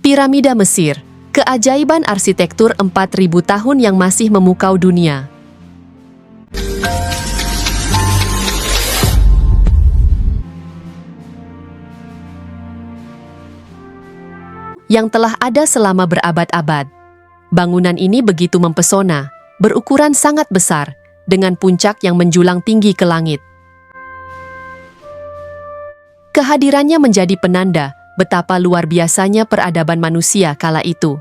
Piramida Mesir, keajaiban arsitektur 4.000 tahun yang masih memukau dunia. Yang telah ada selama berabad-abad. Bangunan ini begitu mempesona, berukuran sangat besar, dengan puncak yang menjulang tinggi ke langit. Kehadirannya menjadi penanda betapa luar biasanya peradaban manusia kala itu.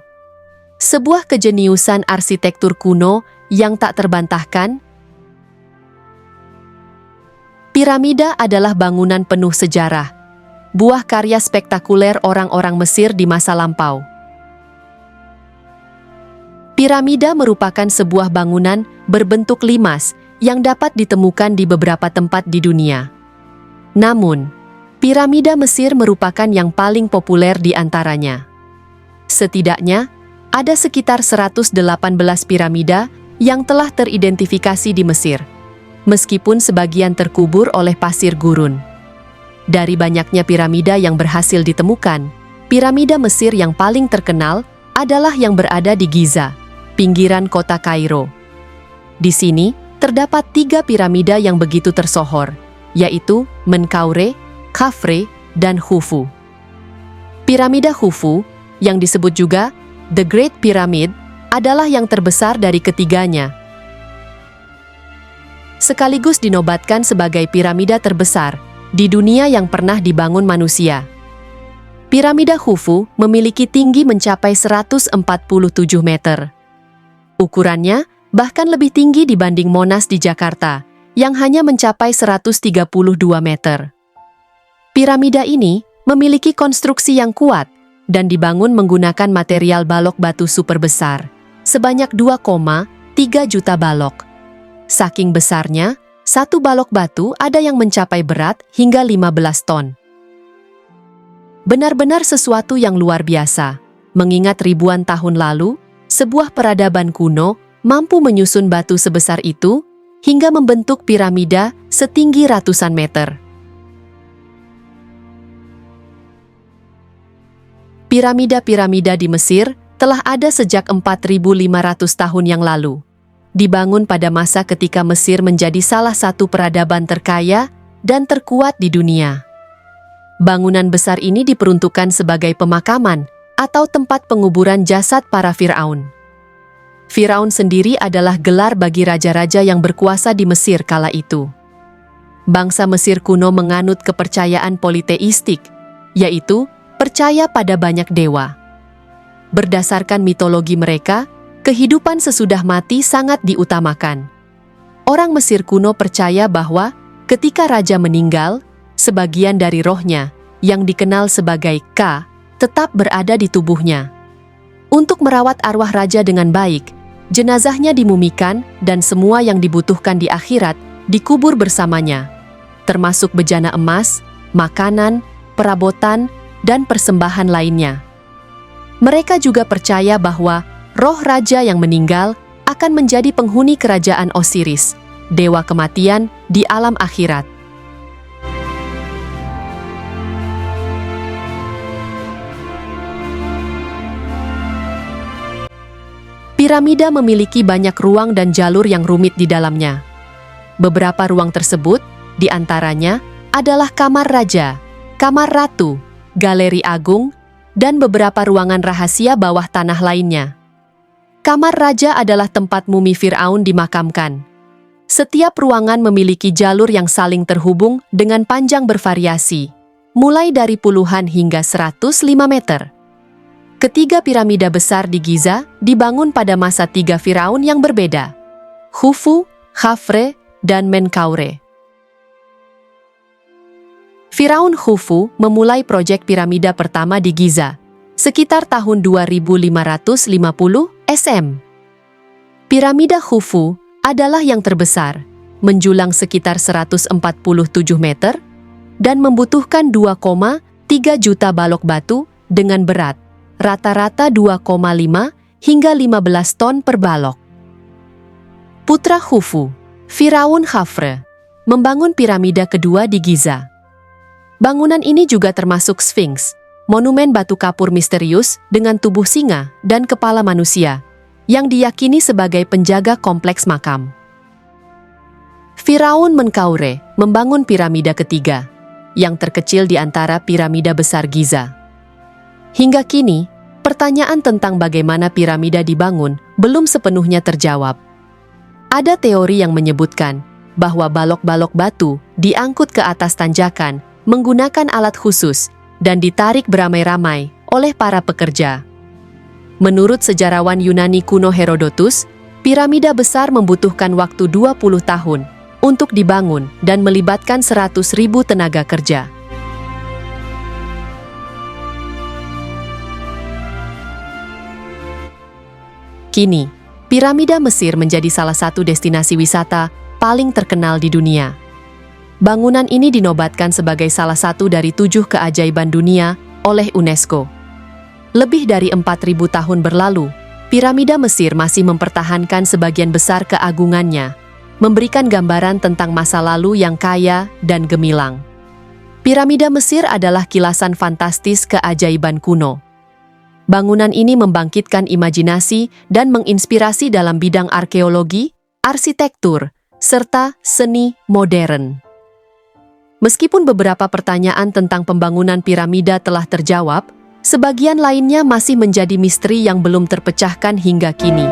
Sebuah kejeniusan arsitektur kuno yang tak terbantahkan. Piramida adalah bangunan penuh sejarah, buah karya spektakuler orang-orang Mesir di masa lampau. Piramida merupakan sebuah bangunan berbentuk limas yang dapat ditemukan di beberapa tempat di dunia. Namun, piramida Mesir merupakan yang paling populer di antaranya. Setidaknya, ada sekitar 118 piramida yang telah teridentifikasi di Mesir, meskipun sebagian terkubur oleh pasir gurun. Dari banyaknya piramida yang berhasil ditemukan, piramida Mesir yang paling terkenal adalah yang berada di Giza, pinggiran kota Kairo. Di sini, terdapat 3 piramida yang begitu tersohor, yaitu Menkaure, Khafre, dan Khufu. Piramida Khufu, yang disebut juga The Great Pyramid, adalah yang terbesar dari ketiganya. Sekaligus dinobatkan sebagai piramida terbesar di dunia yang pernah dibangun manusia. Piramida Khufu memiliki tinggi mencapai 147 meter. Ukurannya bahkan lebih tinggi dibanding Monas di Jakarta, yang hanya mencapai 132 meter. Piramida ini memiliki konstruksi yang kuat dan dibangun menggunakan material balok batu super besar, sebanyak 2,3 juta balok. Saking besarnya, satu balok batu ada yang mencapai berat hingga 15 ton. Benar-benar sesuatu yang luar biasa, mengingat ribuan tahun lalu, sebuah peradaban kuno mampu menyusun batu sebesar itu hingga membentuk piramida setinggi ratusan meter. Piramida-piramida di Mesir telah ada sejak 4.500 tahun yang lalu. Dibangun pada masa ketika Mesir menjadi salah satu peradaban terkaya dan terkuat di dunia. Bangunan besar ini diperuntukkan sebagai pemakaman atau tempat penguburan jasad para Firaun. Firaun sendiri adalah gelar bagi raja-raja yang berkuasa di Mesir kala itu. Bangsa Mesir kuno menganut kepercayaan politeistik, yaitu percaya pada banyak dewa. Berdasarkan mitologi mereka, kehidupan sesudah mati sangat diutamakan. Orang Mesir kuno percaya bahwa ketika raja meninggal, sebagian dari rohnya, yang dikenal sebagai Ka, tetap berada di tubuhnya. Untuk merawat arwah raja dengan baik, jenazahnya dimumikan dan semua yang dibutuhkan di akhirat dikubur bersamanya, termasuk bejana emas, makanan, perabotan, dan persembahan lainnya. Mereka juga percaya bahwa roh raja yang meninggal akan menjadi penghuni kerajaan Osiris, dewa kematian di alam akhirat. Piramida memiliki banyak ruang dan jalur yang rumit di dalamnya. Beberapa ruang tersebut, di antaranya, adalah kamar raja, kamar ratu, galeri agung, dan beberapa ruangan rahasia bawah tanah lainnya. Kamar raja adalah tempat mumi Firaun dimakamkan. Setiap ruangan memiliki jalur yang saling terhubung dengan panjang bervariasi, mulai dari puluhan hingga 105 meter. Ketiga piramida besar di Giza dibangun pada masa 3 Firaun yang berbeda, Khufu, Khafre, dan Menkaure. Firaun Khufu memulai proyek piramida pertama di Giza, sekitar tahun 2550 SM. Piramida Khufu adalah yang terbesar, menjulang sekitar 147 meter, dan membutuhkan 2,3 juta balok batu dengan berat rata-rata 2,5 hingga 15 ton per balok. Putra Khufu, Firaun Khafre, membangun piramida kedua di Giza. Bangunan ini juga termasuk Sphinx, monumen batu kapur misterius dengan tubuh singa dan kepala manusia, yang diyakini sebagai penjaga kompleks makam. Firaun Menkaure membangun piramida ketiga, yang terkecil di antara piramida besar Giza. Hingga kini, pertanyaan tentang bagaimana piramida dibangun belum sepenuhnya terjawab. Ada teori yang menyebutkan bahwa balok-balok batu diangkut ke atas tanjakan menggunakan alat khusus dan ditarik beramai-ramai oleh para pekerja. Menurut sejarawan Yunani kuno Herodotus, piramida besar membutuhkan waktu 20 tahun untuk dibangun dan melibatkan 100.000 tenaga kerja. Kini, piramida Mesir menjadi salah satu destinasi wisata paling terkenal di dunia. Bangunan ini dinobatkan sebagai salah satu dari 7 keajaiban dunia oleh UNESCO. Lebih dari 4.000 tahun berlalu, piramida Mesir masih mempertahankan sebagian besar keagungannya, memberikan gambaran tentang masa lalu yang kaya dan gemilang. Piramida Mesir adalah kilasan fantastis keajaiban kuno. Bangunan ini membangkitkan imajinasi dan menginspirasi dalam bidang arkeologi, arsitektur, serta seni modern. Meskipun beberapa pertanyaan tentang pembangunan piramida telah terjawab, sebagian lainnya masih menjadi misteri yang belum terpecahkan hingga kini.